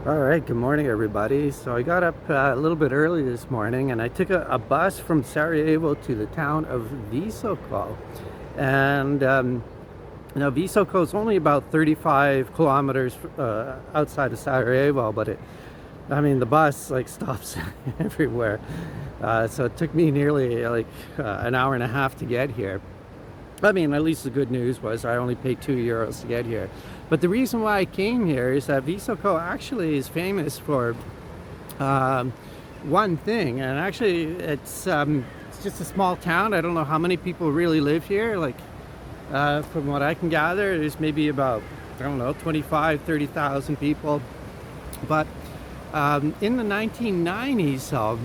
All right, good morning, everybody. So I got up a little bit early this morning and I took a bus from Sarajevo to the town of Visoko. And Visoko is only about 35 kilometers outside of Sarajevo, but the bus like stops everywhere. So it took me nearly an hour and a half to get here. At least the good news was I only paid €2 to get here. But the reason why I came here is that Visoko actually is famous for one thing, and actually it's just a small town. I don't know how many people really live here. From what I can gather, there's maybe about, I don't know, 25, 30,000 people. But in the 1990s,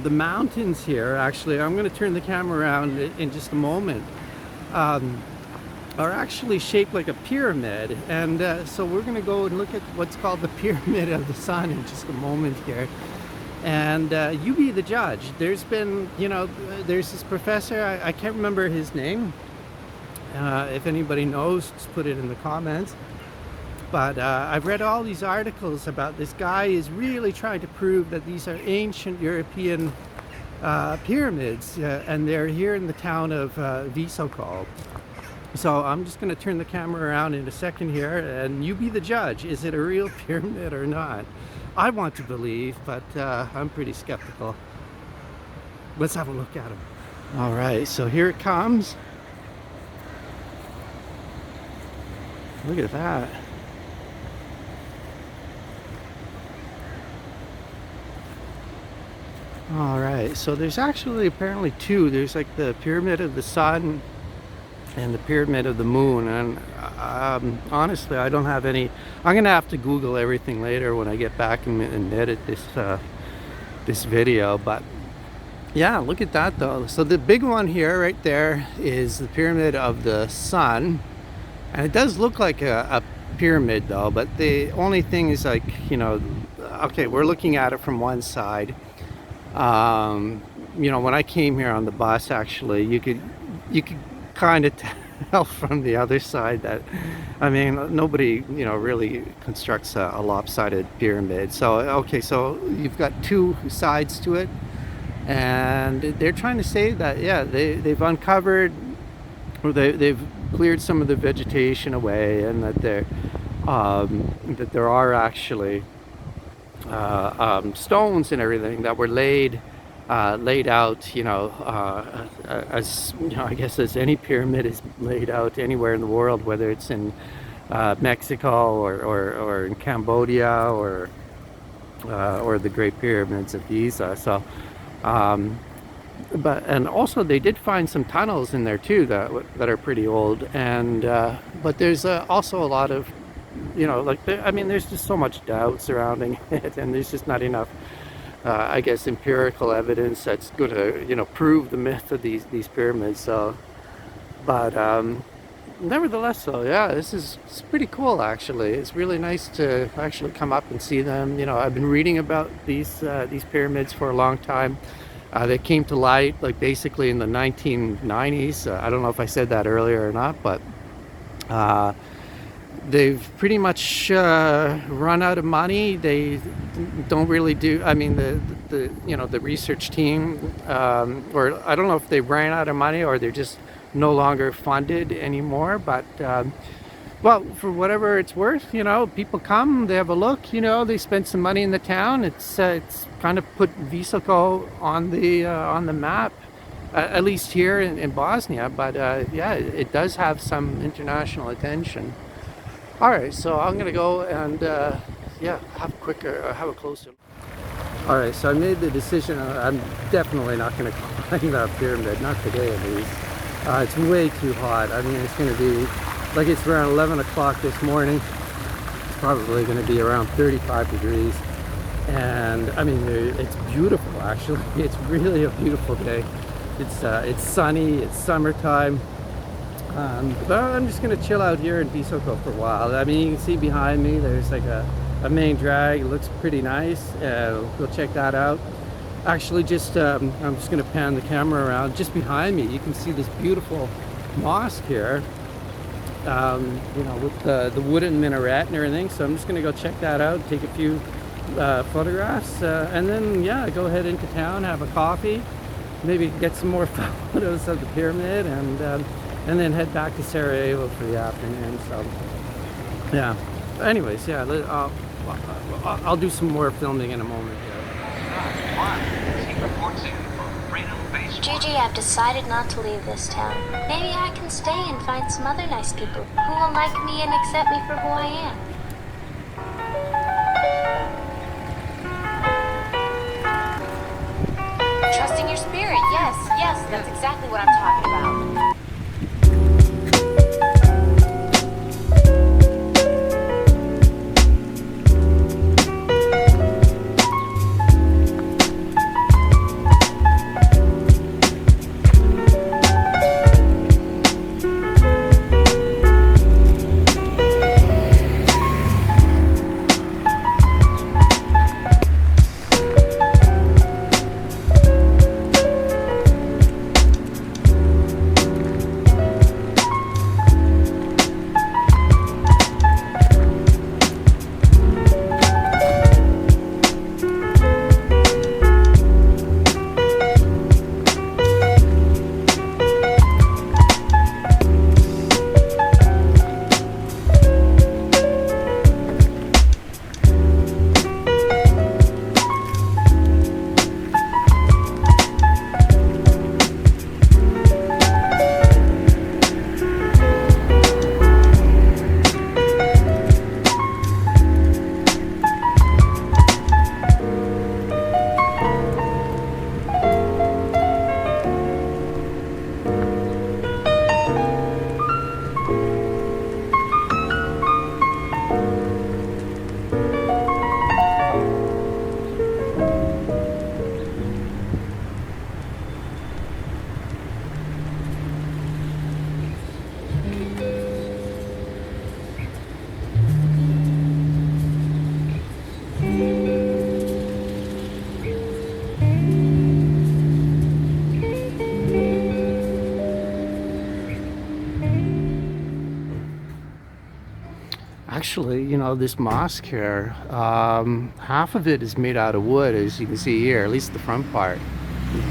the mountains here, actually, I'm going to turn the camera around in just a moment, are actually shaped like a pyramid. And so we're going to go and look at what's called the Pyramid of the Sun in just a moment here. And you be the judge. There's been, there's this professor, I can't remember his name. If anybody knows, just put it in the comments. But I've read all these articles about this guy is really trying to prove that these are ancient European pyramids, and they're here in the town of Visoko. So I'm just going to turn the camera around in a second here, and you be the judge. Is it a real pyramid or not? I want to believe, but I'm pretty skeptical. Let's have a look at them. All right, so here it comes. Look at that. All right, so there's actually apparently two. There's like the Pyramid of the Sun and the Pyramid of the Moon. And honestly, I don't have any. I'm gonna have to Google everything later when I get back and edit this video. But yeah, look at that though. So the big one here, right there, is the Pyramid of the Sun, and it does look like a pyramid though. But the only thing is, like, okay, we're looking at it from one side. When I came here on the bus, actually, you could kind of tell from the other side that, nobody, really constructs a lopsided pyramid. So, okay, so you've got two sides to it, and they're trying to say that, yeah, they've uncovered, or they've cleared some of the vegetation away, and that there are actually stones and everything that were laid out, as I guess as any pyramid is laid out anywhere in the world, whether it's in Mexico or in Cambodia or the Great Pyramids of Giza. So, and also they did find some tunnels in there too that are pretty old, and but there's also a lot of, there's just so much doubt surrounding it, and there's just not enough, I guess, empirical evidence that's going to, prove the myth of these pyramids. So, but nevertheless, so yeah, it's pretty cool actually. It's really nice to actually come up and see them. I've been reading about these pyramids for a long time. They came to light like basically in the 1990s. I don't know if I said that earlier or not, but they've pretty much run out of money. They don't really do. The research team, or I don't know if they ran out of money or they're just no longer funded anymore. But well, for whatever it's worth, people come, they have a look, they spend some money in the town. It's kind of put Visoko on the map, at least here in Bosnia. But yeah, it does have some international attention. All right, so I'm gonna go and yeah, have a closer. All right, so I made the decision. I'm definitely not gonna climb that pyramid, not today at least. It's way too hot. It's gonna be like, it's around 11 o'clock this morning. It's probably gonna be around 35 degrees, and it's beautiful actually. It's really a beautiful day. It's sunny. It's summertime. But I'm just gonna chill out here in Visoko for a while. You can see behind me there's like a main drag. It looks pretty nice. We'll check that out. Actually, I'm just gonna pan the camera around. Just behind me, you can see this beautiful mosque here. you know, with the wooden minaret and everything. So I'm just gonna go check that out, take a few photographs, and then yeah, go ahead into town, have a coffee, maybe get some more photos of the pyramid, and then head back to Sarajevo for the afternoon. So yeah. Anyways, yeah, I'll do some more filming in a moment here. Gigi, I've decided not to leave this town. Maybe I can stay and find some other nice people who will like me and accept me for who I am. Trusting your spirit, yes, that's exactly what I'm talking about. Actually, you know, this mosque here, half of it is made out of wood, as you can see here, at least the front part.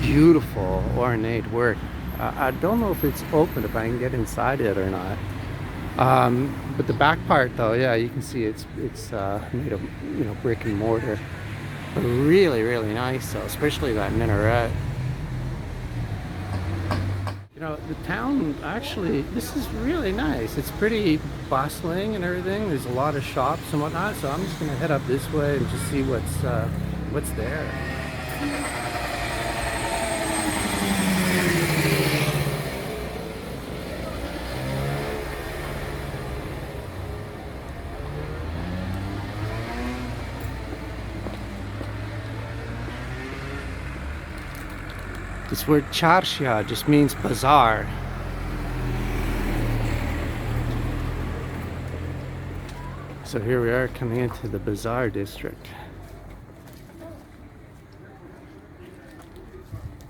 Beautiful, ornate work. I don't know if it's open, if I can get inside it or not. But the back part, though, yeah, you can see it's made of, you know, brick and mortar. But really, really nice, though, especially that minaret. You know, the town, actually, this is really nice. It's pretty bustling and everything. There's a lot of shops and whatnot, so I'm just gonna head up this way and just see what's there. This word charsha just means bazaar. So here we are coming into the bazaar district.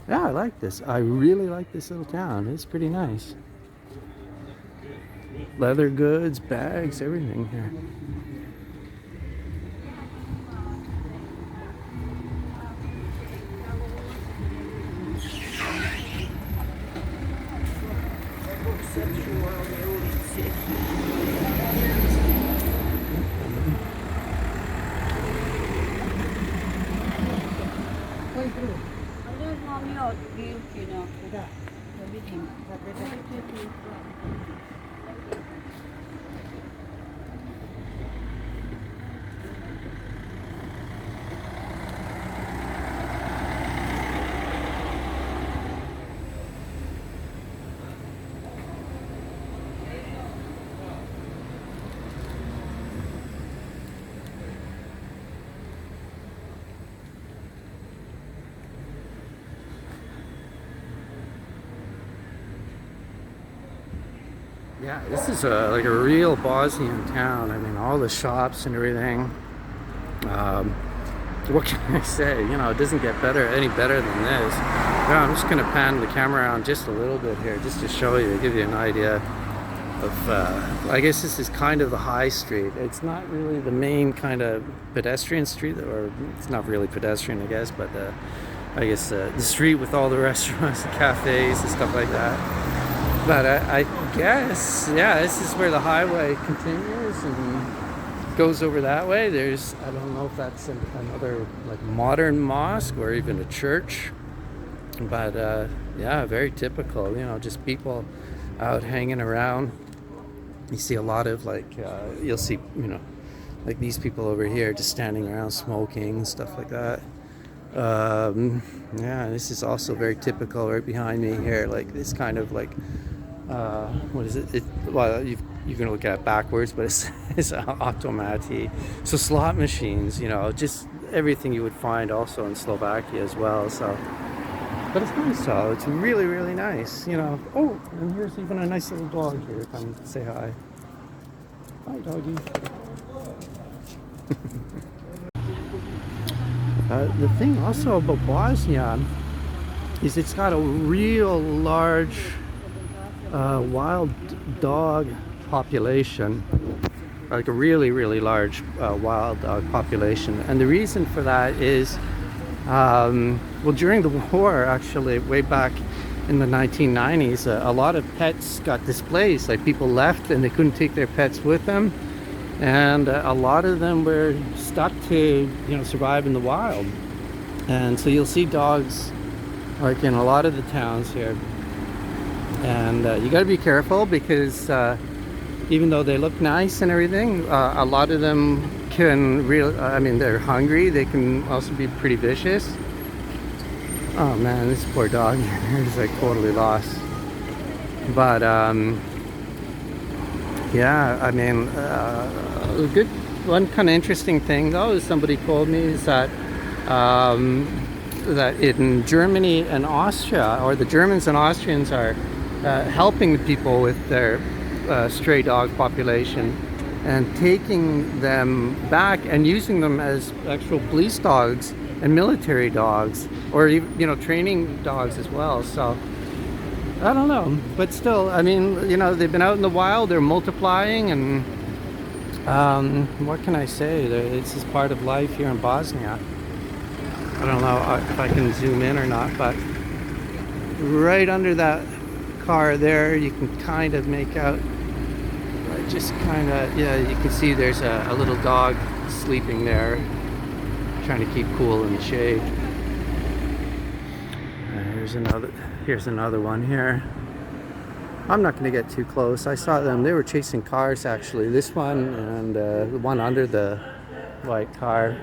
Yeah, I like this. I really like this little town. It's pretty nice. Leather goods, bags, everything here. Yeah, this is like a real Bosnian town. I mean, all the shops and everything. What can I say? You know, it doesn't get any better than this. Yeah, I'm just gonna pan the camera around just a little bit here, just to show you, give you an idea. of I guess this is kind of the high street. It's not really the main kind of pedestrian street, or it's not really pedestrian, I guess, but I guess the street with all the restaurants and cafes and stuff like that. But I guess, yeah, this is where the highway continues and goes over that way. There's, I don't know if that's another like modern mosque or even a church, but yeah, very typical, you know, just people out hanging around. You see a lot of like, you'll see, you know, like these people over here just standing around smoking and stuff like that. Yeah, this is also very typical right behind me here, like this kind of like, what is it? Well, you can look at it backwards, but it's automati. So slot machines, you know, just everything you would find also in Slovakia as well. So, but it's nice though. It's really, really nice, you know. Oh, and here's even a nice little dog here. Come say hi. Hi, doggy. The thing also about Bosnia is it's got a real large wild dog population, like a really, really large wild dog population. And the reason for that is, well, during the war, actually, way back in the 1990s, a lot of pets got displaced. Like people left and they couldn't take their pets with them. And a lot of them were stuck to, you know, survive in the wild. And so you'll see dogs like in a lot of the towns here. And you got to be careful because even though they look nice and everything, a lot of them can I mean, they're hungry. They can also be pretty vicious. Oh man, this poor dog is like totally lost. But yeah, I mean, a good one kind of interesting thing though is somebody told me is that that in Germany and Austria, or the Germans and Austrians are helping the people with their stray dog population and taking them back and using them as actual police dogs and military dogs, or even, you know, training dogs as well. So I don't know, but still, I mean, you know, they've been out in the wild, they're multiplying, and what can I say? This is part of life here in Bosnia. I don't know if I can zoom in or not, but right under that car there, you can kind of make out, just kind of, yeah, you can see there's a little dog sleeping there, trying to keep cool in the shade. Here's another one here. I'm not going to get too close. I saw them, they were chasing cars actually, this one and the one under the white car.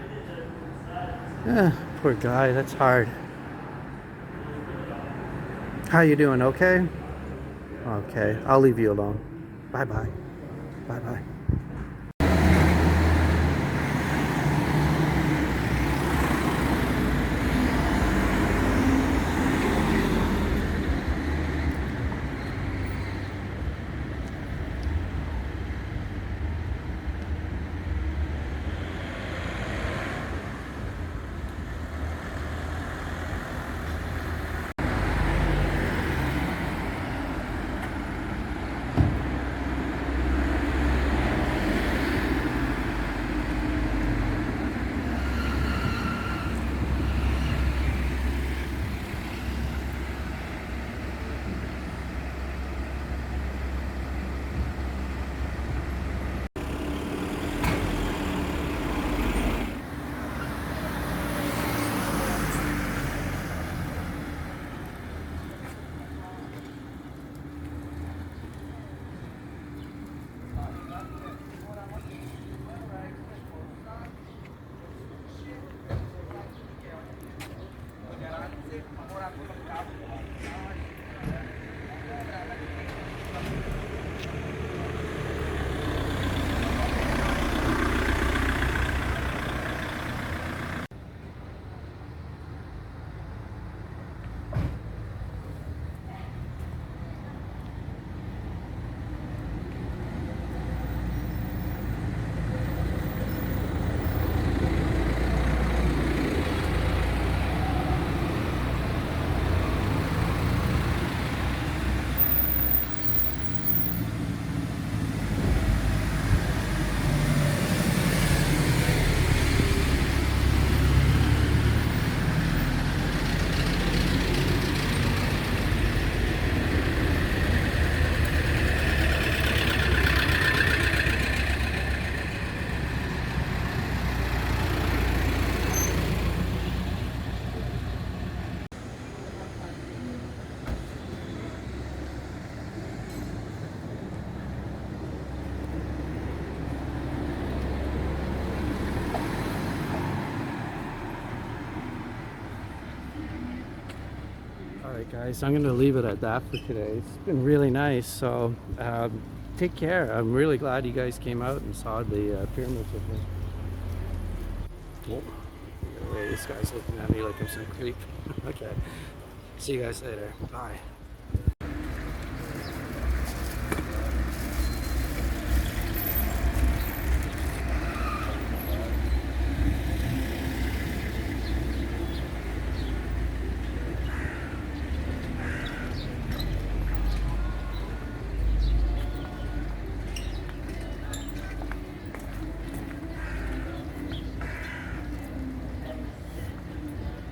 Yeah, poor guy, that's hard. How you doing? Okay? Okay, I'll leave you alone. Bye-bye. Bye-bye. right, guys, I'm going to leave it at that for today. It's been really nice. So take care. I'm really glad you guys came out and saw the pyramids with me. Oh, this guy's looking at me like I'm some creep. Okay. See you guys later. Bye.